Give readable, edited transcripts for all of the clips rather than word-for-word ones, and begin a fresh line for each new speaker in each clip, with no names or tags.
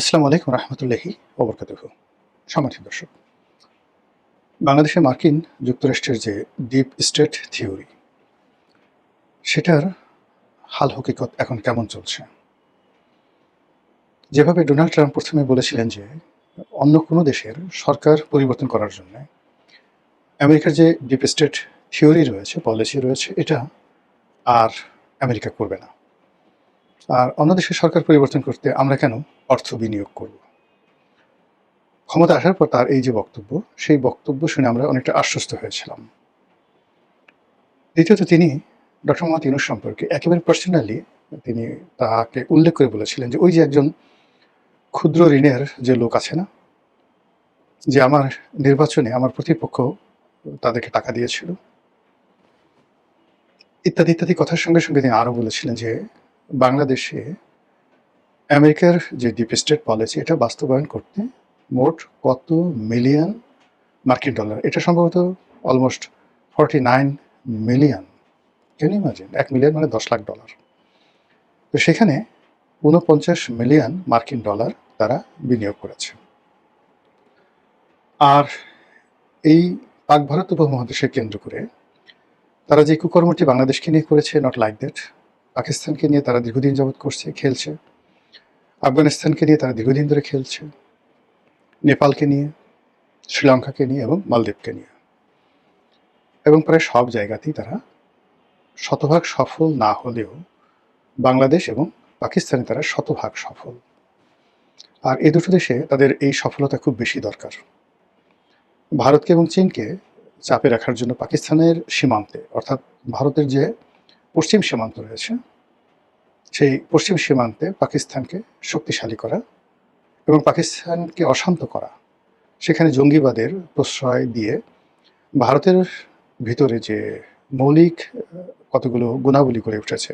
আসসালামু আলাইকুম রহমতুল্লাহি ওবরকাতুহু। সম্মানিত দর্শক, বাংলাদেশে মার্কিন যুক্তরাষ্ট্রের যে ডিপ স্টেট থিওরি, সেটার হাল হকিকত এখন কেমন চলছে? যেভাবে ডোনাল্ড ট্রাম্প প্রথমে বলেছিলেন যে অন্য কোনো দেশের সরকার পরিবর্তন করার জন্য আমেরিকার যে ডিপ স্টেট থিওরি রয়েছে, পলিসি রয়েছে, এটা আর আমেরিকা করবে না। আর অন্য দেশের সরকার পরিবর্তন করতে আমরা কেন অর্থ বিনিয়োগ করব? ক্ষমতা আসার পর তার এই যে বক্তব্য, সেই বক্তব্য শুনে আমরা অনেকটা আশ্বস্ত হয়েছিলাম। দ্বিতীয়ত তিনি ডক্টর মোহাম্মদ ইউনূস সম্পর্কে একেবারে পার্সোনালি তিনি তাকে উল্লেখ করে বলেছিলেন যে ওই যে একজন ক্ষুদ্র ঋণের যে লোক আছে না, যে আমার নির্বাচনে আমার প্রতিপক্ষ তাদেরকে টাকা দিয়েছিল, ইত্যাদি ইত্যাদি কথার সঙ্গে সঙ্গে তিনি আরও বলেছিলেন যে বাংলাদেশে আমেরিকার যে ডিপ স্টেট পলিসি এটা বাস্তবায়ন করতে মোট কত মিলিয়ন মার্কিন ডলার, এটা সম্ভবত almost 49 million, can you imagine? 1 million মানে $10 লাখ। তো সেখানে 49 মিলিয়ন মার্কিন ডলার তারা বিনিয়োগ করেছে। আর এই পাক ভারত উপমহাদেশকে কেন্দ্র করে তারা যে কুকর্মটি বাংলাদেশকে নিয়ে করেছে, নট লাইক দ্যাট। পাকিস্তানকে নিয়ে তারা দীর্ঘদিন যাবৎ করছে, খেলছে। আফগানিস্তানকে নিয়ে তারা দীর্ঘদিন ধরে খেলছে, নেপালকে নিয়ে, শ্রীলঙ্কাকে নিয়ে এবং মালদ্বীপকে নিয়ে। এবং প্রায় সব জায়গাতেই তারা শতভাগ সফল না হলেও বাংলাদেশ এবং পাকিস্তানে তারা শতভাগ সফল। আর এই দুটো দেশে তাদের এই সফলতা খুব বেশি দরকার। ভারতকে এবং চীনকে চাপে রাখার জন্য পাকিস্তানের সীমান্তে, অর্থাৎ ভারতের যে পশ্চিম সীমান্ত রয়েছে, সেই পশ্চিম সীমান্তে পাকিস্তানকে শক্তিশালী করা এবং পাকিস্তানকে অশান্ত করা, সেখানে জঙ্গিবাদের প্রশ্রয় দিয়ে ভারতের ভিতরে যে মৌলিক কতগুলো গুণাবলী গড়ে উঠেছে,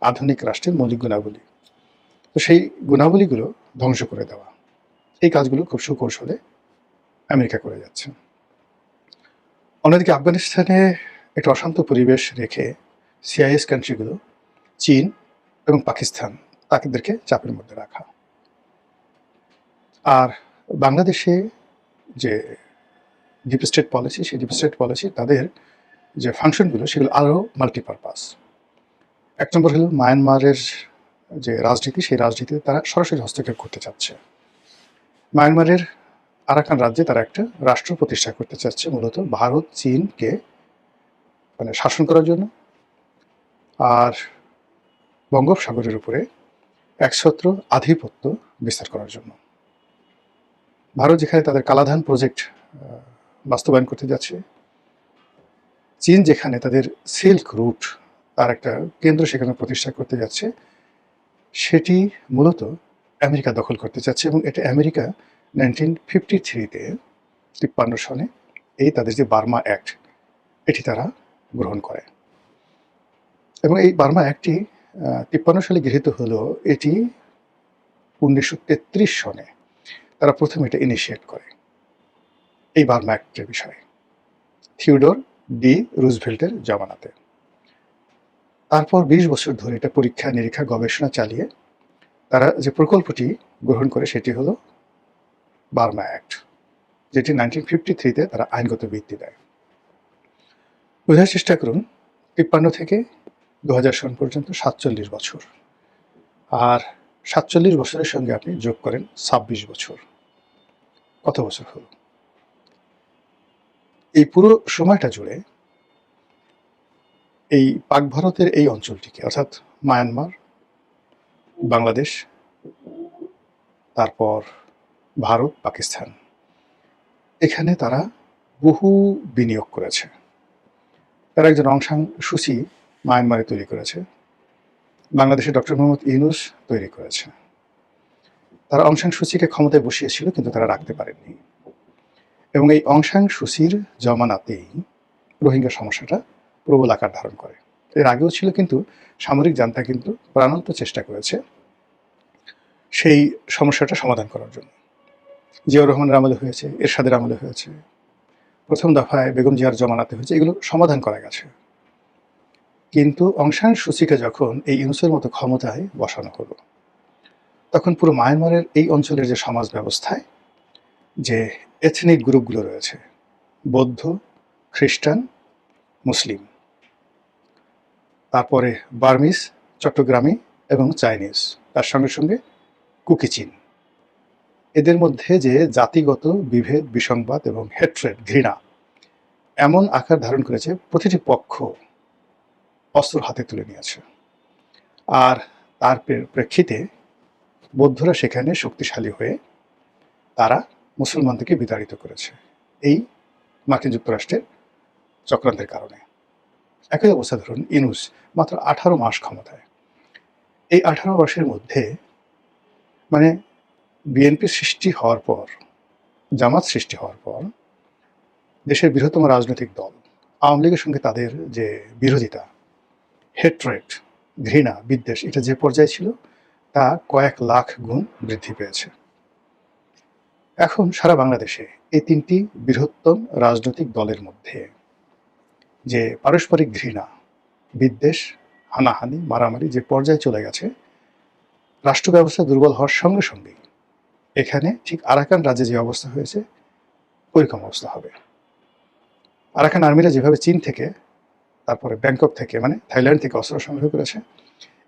আধুনিক রাষ্ট্রের মৌলিক গুণাবলী, তো সেই গুণাবলীগুলো ধ্বংস করে দেওয়া, এই কাজগুলো খুব সুকৌশলে আমেরিকা করে যাচ্ছে। অন্যদিকে আফগানিস্তানে একটা অশান্ত পরিবেশ রেখে সিআইএস কান্ট্রিগুলো, চীন এবং পাকিস্তান, তাদেরকে চাপের মধ্যে রাখা। আর বাংলাদেশে যে ডিপ স্টেট পলিসি, সেই ডিপ স্টেট পলিসি তাদের যে ফাংশনগুলো সেগুলো আরও মাল্টিপারপাস। 1 নম্বর হলো মায়ানমারের যে রাজনীতি, সেই রাজনীতিতে তারা সরাসরি হস্তক্ষেপ করতে চাচ্ছে। মায়ানমারের আরাকান রাজ্যে তারা একটা রাষ্ট্র প্রতিষ্ঠা করতে চাচ্ছে, মূলত ভারত চীনকে মানে শাসন করার জন্য, আর বঙ্গোপসাগরের উপরে একছত্র আধিপত্য বিস্তার করার জন্য। ভারত যেখানে তাদের কালাধান প্রজেক্ট বাস্তবায়ন করতে যাচ্ছে, চীন যেখানে তাদের সিল্ক রুট তার একটা কেন্দ্র সেখানে প্রতিষ্ঠা করতে যাচ্ছে, সেটি মূলত আমেরিকা দখল করতে চাচ্ছে। এবং এটা আমেরিকা 1953-তে 53 সনে এই তাদের যে বার্মা অ্যাক্ট, এটি তারা গ্রহণ করে। এবং এই বার্মা অ্যাক্টটি 53 সালে গৃহীত হলেও এটি 1933 সনে তারা প্রথম এটা ইনিশিয়েট করে, এই বার্মা অ্যাক্টের বিষয়ে, থিওডর ডি রুজভেল্টের জামানাতে। তারপর 20 বছর ধরে এটা পরীক্ষা নিরীক্ষা গবেষণা চালিয়ে তারা যে প্রকল্পটি গ্রহণ করে সেটি হলো বার্মা অ্যাক্ট, যেটি 1953-তে তারা আইনগত ভিত্তি দেয়। বোঝার চেষ্টা করুন, 53 থেকে 2000 সন পর্যন্ত 47 বছর, আর 47 বছরের সঙ্গে আপনি যোগ করেন 26 বছর, কত বছর হলো? এই পুরো সময়টা জুড়ে এই পাক ভারতের এই অঞ্চলটিকে, অর্থাৎ মায়ানমার, বাংলাদেশ, তারপর ভারত, পাকিস্তান, এখানে তারা বহু বিনিয়োগ করেছে। তারা একজন অং সান সুচি মায়ানমারে তৈরি করেছে, বাংলাদেশে ডক্টর মোহাম্মদ ইউনূস তৈরি করেছে। তারা অং সান সুচিকে ক্ষমতায় বসিয়েছিল, কিন্তু তারা রাখতে পারেননি। এবং এই অং সান সুচির জমানাতেই রোহিঙ্গা সমস্যাটা প্রবল আকার ধারণ করে। এর আগেও ছিল, কিন্তু সামরিক জান্তা কিন্তু প্রাণান্ত চেষ্টা করেছে সেই সমস্যাটা সমাধান করার জন্য। জিয়াউর রহমানের আমলে হয়েছে, এরশাদের আমলে হয়েছে, প্রথম দফায় বেগম জিয়ার জমানাতে হয়েছে, এগুলো সমাধান করা গেছে। কিন্তু অং সান সুচিকে যখন এই ইউনূসের মতো ক্ষমতায় বসানো হলো, তখন পুরো মায়ানমারের এই অঞ্চলের যে সমাজ ব্যবস্থায় যে এথনিক গ্রুপগুলো রয়েছে, বৌদ্ধ, খ্রিস্টান, মুসলিম, তারপরে বার্মিজ, চট্টগ্রামী এবং চাইনিজ, তার সঙ্গে সঙ্গে কুকিচিন, এদের মধ্যে যে জাতিগত বিভেদ, বিসংবাদ এবং হেট্রেড, ঘৃণা এমন আকার ধারণ করেছে, প্রতিটি পক্ষ অস্ত্র হাতে তুলে নিয়েছে। আর তার প্রেক্ষিতে বৌদ্ধরা সেখানে শক্তিশালী হয়ে তারা মুসলমানদেরকে বিতাড়িত করেছে এই মার্কিন যুক্তরাষ্ট্রের চক্রান্তের কারণে। একই অবস্থা ধরুন ইনুস, মাত্র 18 মাস ক্ষমতায়। এই 18 মাসের মধ্যে মানে বিএনপির সৃষ্টি হওয়ার পর, জামাত সৃষ্টি হওয়ার পর দেশের বৃহত্তম রাজনৈতিক দল আওয়ামী লীগের সঙ্গে তাদের যে বিরোধিতা, হেট্রেড, ঘৃণা, বিদ্বেষ, এটা যে পর্যায়ে ছিল তা কয়েক লাখ গুণ বৃদ্ধি পেয়েছে। এখন সারা বাংলাদেশে এই তিনটি বৃহত্তম রাজনৈতিক দলের মধ্যে যে পারস্পরিক ঘৃণা, বিদ্বেষ, হানাহানি, মারামারি যে পর্যায়ে চলে গেছে, রাষ্ট্র ব্যবস্থা দুর্বল হওয়ার সঙ্গে সঙ্গেই এখানে ঠিক আরাকান রাজ্যে যে অবস্থা হয়েছে ওইরকম অবস্থা হবে। আরাকান আর্মিরা যেভাবে চীন থেকে, তারপরে ব্যাংকক থেকে, মানে থাইল্যান্ড থেকে অস্ত্র সংগ্রহ করেছে,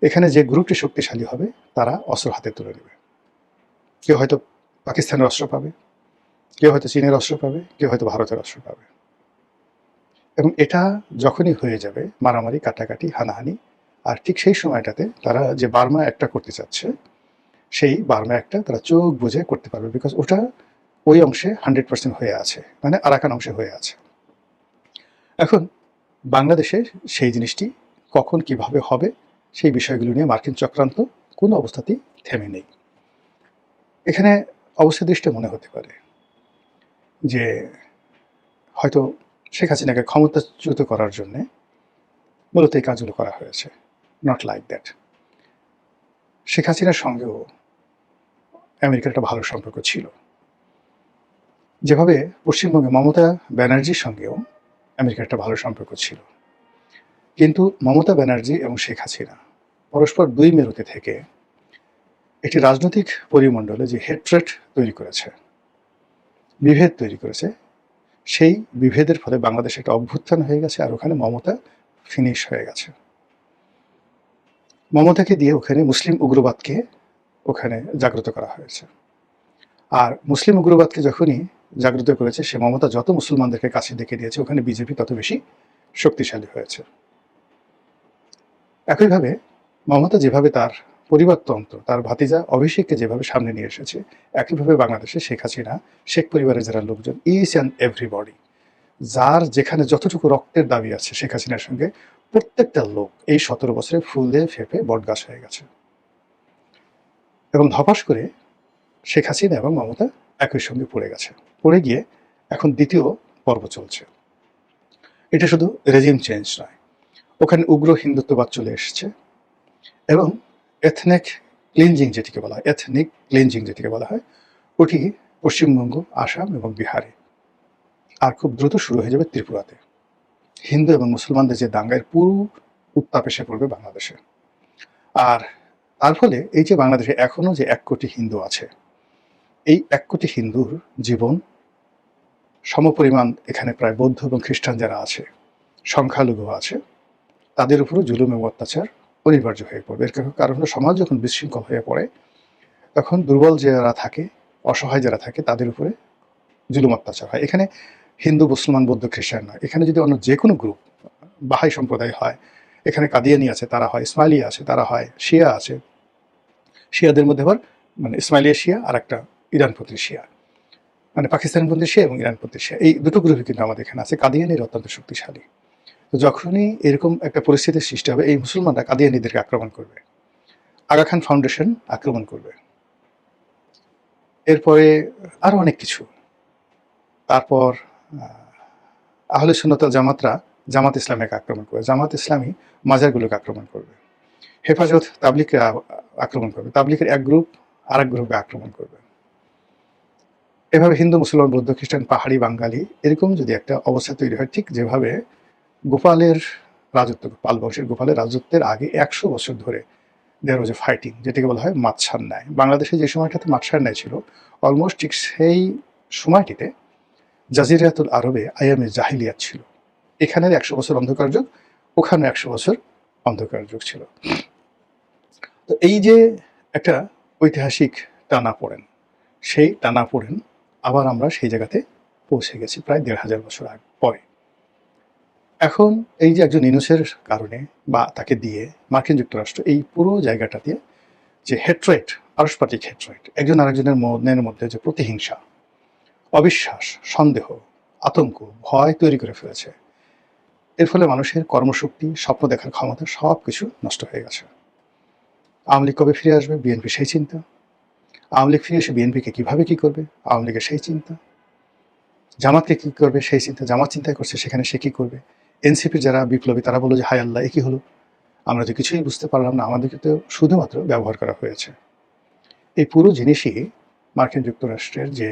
এখানে যে গ্রুপটি শক্তিশালী হবে তারা অস্ত্র হাতে তুলে নেবে। কেউ হয়তো পাকিস্তানের অস্ত্র পাবে, কেউ হয়তো চীনের অস্ত্র পাবে, কেউ হয়তো ভারতের অস্ত্র পাবে। এবং এটা যখনই হয়ে যাবে মারামারি, কাটাকাটি, হানাহানি, আর ঠিক সেই সময়টাতে তারা যে বার্মা একটা করতে চাচ্ছে, সেই বার্মা একটা তারা চোখ বুঝে করতে পারবে, বিকজ ওটা ওই অংশে 100% হয়ে আছে, মানে আরাকান অংশে হয়ে আছে। এখন বাংলাদেশে সেই জিনিসটি কখন কিভাবে হবে সেই বিষয়গুলো নিয়ে মার্কিন চক্রান্ত কোনো অবস্থাতেই থেমে নেই। এখানে অবস্থা দৃষ্টি মনে হতে পারে যে হয়তো শেখ হাসিনাকে ক্ষমতাচ্যুত করার জন্যে মূলত এই কাজগুলো করা হয়েছে। Not like that. শেখ হাসিনার সঙ্গেও আমেরিকার একটা ভালো সম্পর্ক ছিল, যেভাবে পশ্চিমবঙ্গে মমতা ব্যানার্জির সঙ্গেও আমেরিকার একটা ভালো সম্পর্ক ছিল। কিন্তু মমতা ব্যানার্জি এবং শেখ হাসিনা পরস্পর দুই মেরুতে থেকে একটি রাজনৈতিক পরিমণ্ডলে যে হেট্রেট তৈরি করেছে, বিভেদ তৈরি করেছে, সেই বিভেদের ফলে বাংলাদেশে একটা অভ্যুত্থান হয়ে গেছে, আর ওখানে মমতা ফিনিশ হয়ে গেছে। মমতাকে দিয়ে ওখানে মুসলিম উগ্রবাদকে ওখানে জাগ্রত করা হয়েছে। আর মুসলিম উগ্রবাদকে যখনই জাগ্রত করেছে, সে মমতা যত মুসলমানদেরকে কাছে ডেকে দিয়েছে, ওখানে বিজেপি তত বেশি শক্তিশালী হয়েছে। একইভাবে মমতা যেভাবে তার পরিবারতন্ত্র, তার ভাতিজা অভিষেককে যেভাবে সামনে নিয়ে এসেছে, একইভাবে বাংলাদেশে শেখ হাসিনা, শেখ পরিবারের যারা লোকজন, ইচ অ্যান্ড এভরিবডি, যার যেখানে যতটুকু রক্তের দাবি আছে শেখ হাসিনার সঙ্গে, প্রত্যেকটা লোক এই 17 বছরে ফুলে ফেঁপে বটগাছ হয়ে গেছে। এবং ধপাস করে শেখ হাসিনা এবং মমতা একই সঙ্গে পড়ে গেছে। পড়ে গিয়ে এখন দ্বিতীয় পর্ব চলছে। এটা শুধু রেজিম চেঞ্জ নয়, ওখানে উগ্র হিন্দুত্ববাদ চলে এসেছে এবং এথনিক ক্লিনজিং যেটিকে বলা হয়, এথনিক ক্লিনজিং যেটিকে বলা হয়, ওটি পশ্চিমবঙ্গ, আসাম এবং বিহারে, আর খুব দ্রুত শুরু হয়ে যাবে ত্রিপুরাতে। হিন্দু এবং মুসলমানদের যে দাঙ্গার পুরো উত্তাপ এসে পড়বে বাংলাদেশে। আর তার ফলে এই যে বাংলাদেশে এখনো যে 1 কোটি হিন্দু আছে, এই 1 কোটি হিন্দুর জীবন সমপরিমাণ এখানে প্রায় বৌদ্ধ এবং খ্রিস্টান যারা আছে, সংখ্যালঘু আছে, তাদের উপরও জুলুম এবং অত্যাচার অনিবার্য হয়ে পড়বে। এর কারণ হলো সমাজ যখন বিশৃঙ্খল হয়ে পড়ে, তখন দুর্বল যারা থাকে, অসহায় যারা থাকে, তাদের উপরে জুলুম অত্যাচার হয়। এখানে হিন্দু, মুসলমান, বৌদ্ধ, খ্রিস্টান নয়, এখানে যদি অন্য যে কোনো গ্রুপ, বাহাই সম্প্রদায় হয়, এখানে কাদিয়ানি আছে, তারা হয়, ইসমাইলি আছে, তারা হয়, শিয়া আছে, শিয়াদের মধ্যে আবার মানে ইসমাইলিয়া শিয়া আর একটা ইরানপন্থী শিয়া, মানে পাকিস্তানপন্থী শিয়া এবং ইরানপন্থী শিয়া, এই দুটো গ্রুপই কিন্তু আমাদের এখানে আছে। কাদিয়ানির অত্যন্ত শক্তিশালী। তো যখনই এরকম একটা পরিস্থিতির সৃষ্টি হবে, এই মুসলমানরা কাদিয়ানিদেরকে আক্রমণ করবে, আগা খান ফাউন্ডেশন আক্রমণ করবে, এরপরে আরও অনেক কিছু। তারপর আহলে সুন্নাত ওয়াল জামাতরা জামাত ইসলামীকে আক্রমণ করবে, জামাত ইসলামী মাজারগুলোকে আক্রমণ করবে, হেফাজত তাবলিগকে আক্রমণ করবে, তাবলিগের এক গ্রুপ আর এক গ্রুপে আক্রমণ করবে। এভাবে হিন্দু, মুসলমান, বৌদ্ধ, খ্রিস্টান, পাহাড়ি, বাঙালি, এরকম যদি একটা অবস্থা তৈরি হয়, ঠিক যেভাবে গোপালের রাজত্ব, পাল বংশের গোপালের রাজত্বের আগে 100 বছর ধরে দেয়ার ওয়াজ এ ফাইটিং, যেটাকে বলা হয় মাৎসার ন্যায়। বাংলাদেশে যে সময়টাতে মাৎসার ন্যায় ছিল, অলমোস্ট ঠিক সেই সময়টিতে জাজিরাতুল আরবে আইয়ামে জাহিলিয়াত ছিল। এখানের 100 বছর অন্ধকার যুগ, ওখানে 100 বছর অন্ধকার যুগ ছিল। তো এই যে একটা ঐতিহাসিক টানাপোড়েন, সেই টানাপোড়েন আবার আমরা সেই জায়গাতে পৌঁছে গেছি প্রায় 1500 বছর পরে। এখন এই যে একজন ইউনূসের কারণে বা তাকে দিয়ে মার্কিন যুক্তরাষ্ট্র এই পুরো জায়গাটাতে যে হেট্রেট, পারস্পরিক হেট্রেট, একজন আরেকজনের মনের মধ্যে যে প্রতিহিংসা, অবিশ্বাস, সন্দেহ, আতঙ্ক, ভয় তৈরি করে ফেলেছে, এর ফলে মানুষের কর্মশক্তি, স্বপ্ন দেখার ক্ষমতা সব কিছু নষ্ট হয়ে গেছে। আওয়ামী লীগ কবে ফিরে আসবে, বিএনপি সেই চিন্তা। আওয়ামী লীগ ফিরে এসে বিএনপিকে কীভাবে কী করবে, আওয়ামী লীগের সেই চিন্তা। জামাতকে কী করবে সেই চিন্তা, জামাত চিন্তায় করছে সেখানে সে কী করবে। এনসিপির যারা বিপ্লবী তারা বললো যে হায় আল্লাহ এ কী হলো, আমরা তো কিছুই বুঝতে পারলাম না, আমাদেরকে তো শুধুমাত্র ব্যবহার করা হয়েছে। এই পুরো জিনিসই মার্কিন যুক্তরাষ্ট্রের যে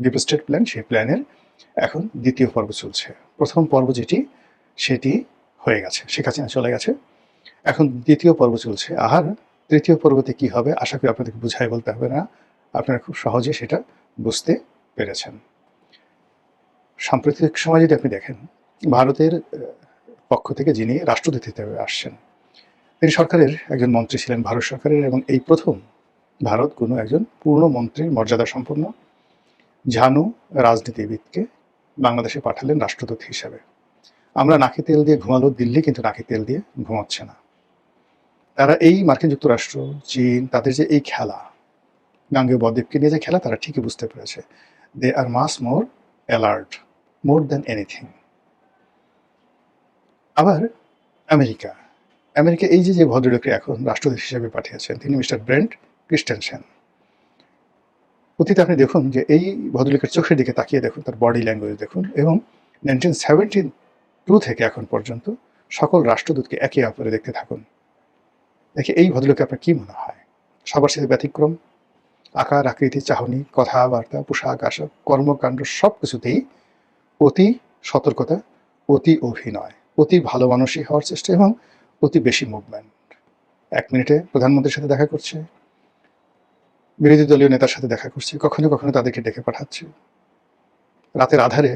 ডিপ স্টেট প্ল্যান, সেই প্ল্যানের এখন দ্বিতীয় পর্ব চলছে। প্রথম পর্ব যেটি, সেটি হয়ে গেছে, শেখ হাসিনা চলে গেছে, এখন দ্বিতীয় পর্ব চলছে। আর তৃতীয় পর্বতে কি হবে আশা করি আপনাদেরকে বুঝাই বলতে হবে না, আপনারা খুব সহজে সেটা বুঝতে পেরেছেন। সাম্প্রতিক সময় যদি আপনি দেখেন, ভারতের পক্ষ থেকে যিনি রাষ্ট্রদূত হিসেবে আসছেন, তিনি সরকারের একজন মন্ত্রী ছিলেন, ভারত সরকারের, এবং এই প্রথম ভারত কোনো একজন পূর্ণ মন্ত্রীর মর্যাদা সম্পন্ন ঝানু রাজনীতিবিদকে বাংলাদেশে পাঠালেন রাষ্ট্রদূত হিসেবে। আমরা নাকে তেল দিয়ে ঘুমালো, দিল্লি কিন্তু নাকে তেল দিয়ে ঘুমাচ্ছে না। তারা এই মার্কিন যুক্তরাষ্ট্র, চীন, তাদের যে এই খেলা, গাঙ্গেয় বদ্বীপকে নিয়ে যে খেলা, তারা ঠিকই বুঝতে পেরেছে। দে আর মাস মোর অ্যালার্ট, মোর দ্যান এনিথিং। আবার আমেরিকা, আমেরিকা এই যে ভদ্রলোককে এখন রাষ্ট্রদূত হিসেবে পাঠিয়েছেন, তিনি মিস্টার ব্রেন্ট ক্রিস্টেনসেন। অতীতে আপনি দেখুন যে এই ভদ্রলোকের চোখের দিকে তাকিয়ে দেখুন, তার বডি ল্যাঙ্গুয়েজ দেখুন, এবং 1972 থেকে এখন পর্যন্ত সকল রাষ্ট্রদূতকে একে অপরে দেখতে থাকুন। দেখে এই ভদ্রলোককে আপনার কী মনে হয়? সবার সাথে ব্যতিক্রম, আকার আকৃতি, চাহনি, কথাবার্তা, পোশাক আশাক, কর্মকাণ্ড সব কিছুতেই অতি সতর্কতা, অতি অভিনয়, অতি ভালো মানুষই হওয়ার চেষ্টা, এবং অতি বেশি মুভমেন্ট। 1 মিনিটে প্রধানমন্ত্রীর সাথে দেখা করছে, বিরোধী দলীয় নেতার সাথে দেখা করছে, কখনো কখনো তাদেরকে ডেকে পাঠাচ্ছে, রাতের আধারে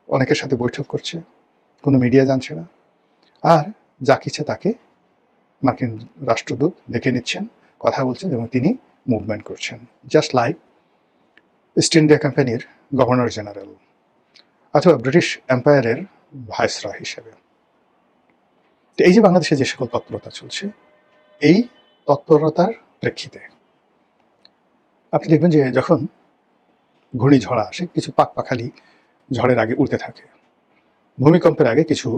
অনেকের সাথে বৈঠক করছে, কোনো মিডিয়া জানছে না, আর যাকে ইচ্ছে তাকে মার্কিন রাষ্ট্রদূত ডেকে নিচ্ছেন, কথা বলছেন, এবং তিনি মুভমেন্ট করছেন, জাস্ট লাইক ইস্ট ইন্ডিয়া কোম্পানির গভর্নর জেনারেল অথবা ব্রিটিশ এম্পায়ারের ভাইসরয় হিসেবে। তো এই যে বাংলাদেশে যে সকল তৎপরতা চলছে, এই তৎপরতার প্রেক্ষিতে আপনি দেখবেন যে যখন ঘূর্ণিঝড় আসে, কিছু পাখপাখালি ঝড়ের আগে উড়তে থাকে, ভূমিকম্পের আগে কিছু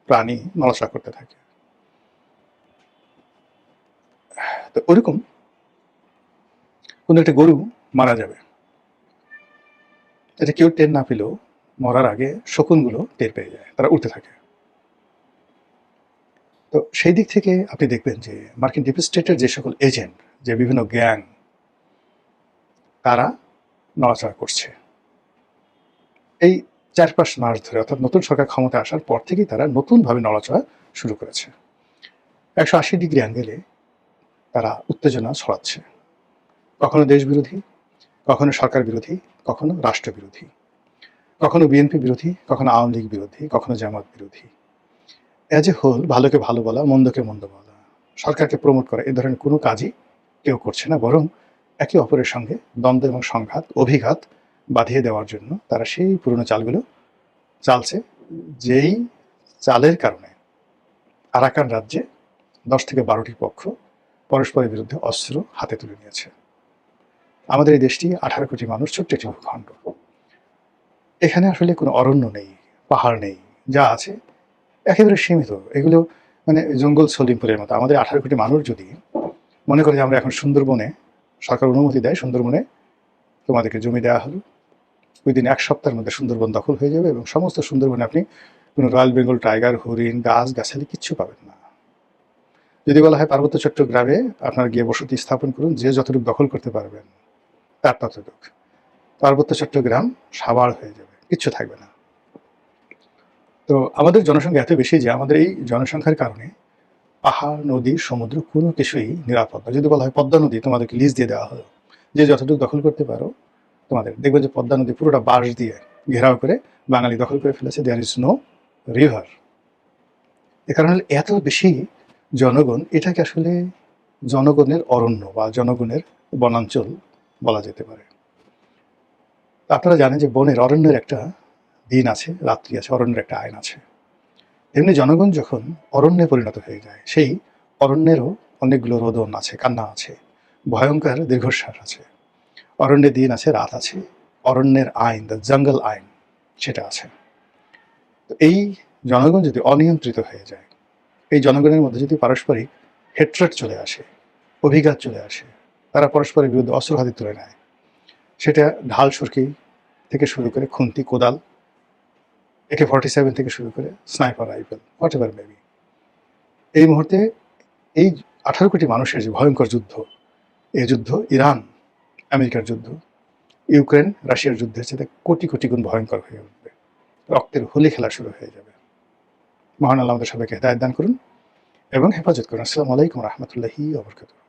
প্রাণী নড়াচড়া করতে থাকে। তো ওরকম কোনো একটা গরু মারা যাবে, এটা কেউ টের না পেলেও মরার আগে শকুনগুলো টের পেয়ে যায়, তারা উঠতে থাকে। তো সেই দিক থেকে আপনি দেখবেন যে মার্কিন ডিপ স্টেটের যে সকল এজেন্ট, যে বিভিন্ন গ্যাং, তারা নড়াচড়া করছে। এই 4-5 মাস ধরে, অর্থাৎ নতুন সরকার ক্ষমতা আসার পর থেকেই তারা নতুনভাবে নড়াচড়া শুরু করেছে। 180 ডিগ্রি অ্যাঙ্গেলে তারা উত্তেজনা ছড়াচ্ছে, কখনো দেশ বিরোধী, কখনো সরকার বিরোধী, কখনো রাষ্ট্র বিরোধী, কখনো বিএনপি বিরোধী, কখনো আওয়ামী লীগ বিরোধী, কখনো জামাত বিরোধী। অ্যাজ এ হোল ভালোকে ভালো বলা, মন্দকে মন্দ বলা, সরকারকে প্রমোট করা, এ ধরনের কোনো কাজই কেউ করছে না, বরং একে অপরের সঙ্গে দ্বন্দ্ব এবং সংঘাত, অভিঘাত বাঁধিয়ে দেওয়ার জন্য তারা সেই পুরনো চালগুলো চালছে, যেই চালের কারণে আরাকান রাজ্যে 10 থেকে 12টি পক্ষ পরস্পরের বিরুদ্ধে অস্ত্র হাতে তুলে নিয়েছে। আমাদের এই দেশটি 18 কোটি মানুষ, ছোট্ট একটি ভূখণ্ড, এখানে আসলে কোনো অরণ্য নেই, পাহাড় নেই, যা আছে একেবারে সীমিত। এগুলো মানে জঙ্গল সলিমপুরের মতো। আমাদের 18 কোটি মানুষ যদি মনে করে যে আমরা এখন সুন্দরবনে, সরকার অনুমতি দেয়, সুন্দরবনে তোমাদেরকে জমি দেওয়া হলো, ওই দিন 1 সপ্তাহের মধ্যে সুন্দরবন দখল হয়ে যাবে, এবং সমস্ত সুন্দরবনে আপনি কোনো রয়্যাল বেঙ্গল টাইগার, হরিণ, গাছ গাছালি কিচ্ছু পাবেন না। যদি বলা হয় পার্বত্য চট্টগ্রামে আপনার গিয়ে বসতি স্থাপন করুন, যে যতটুকু দখল করতে পারবেন তার ততটুকু, পার্বত্য চট্টগ্রাম সাবাড় হয়ে যাবে, কিচ্ছু থাকবে না। তো আমাদের জনসংখ্যা এত বেশি যে আমাদের এই জনসংখ্যার কারণে পাহাড়, নদী, সমুদ্র কোনো কিছুই নিরাপদ না। যদি বলা হয় পদ্মা নদী তোমাদেরকে লিজ দিয়ে দেওয়া হলো, যে যতটুকু দখল করতে পারো তোমাদের, দেখবেন যে পদ্মা নদী পুরোটা বাঁশ দিয়ে ঘেরাও করে বাঙালি দখল করে ফেলেছে। There is no river. এ কারণে এত বেশি জনগণ, এটাকে আসলে জনগণের অরণ্য বা জনগণের বনাঞ্চল বলা যেতে পারে। আপনারা জানেন যে বনের, অরণ্যের একটা দিন আছে, রাত্রি আছে, অরণ্যের একটা আইন আছে। এমনি জনগণ যখন অরণ্যে পরিণত হয়ে যায়, সেই অরণ্যেরও অনেকগুলো রোদন আছে, কান্না আছে, ভয়ঙ্কর দীর্ঘশ্বাস আছে। অরণ্যের দিন আছে, রাত আছে, অরণ্যের আইন, দ্য জঙ্গল আইন, সেটা আছে। তো এই জনগণ যদি অনিয়ন্ত্রিত হয়ে যায়, এই জনগণের মধ্যে যদি পারস্পরিক হেট্রেট চলে আসে, অভিঘাত চলে আসে, তারা পরস্পরের বিরুদ্ধে অস্ত্র হাতে তুলে নেয়, সেটা ঢাল সুরকি থেকে শুরু করে খুন্তি, কোদাল, AK-47 থেকে শুরু করে sniper rifle, what ever maybe, এই মুহূর্তে এই 18 কোটি মানুষের যে ভয়ঙ্কর যুদ্ধ, এই যুদ্ধ ইরান আমেরিকার যুদ্ধ, ইউক্রেন রাশিয়ার যুদ্ধের সাথে কোটি কোটি গুণ ভয়ঙ্কর হয়ে উঠবে। রক্তের হোলি খেলা শুরু হয়ে যাবে। মহান আল্লাহ আমাদের সবাইকে হেদায়েত দান করুন এবং হেফাজত করুন। আসসালামু আলাইকুম রহমতুল্লাহি ওয়া বারাকাতুহু।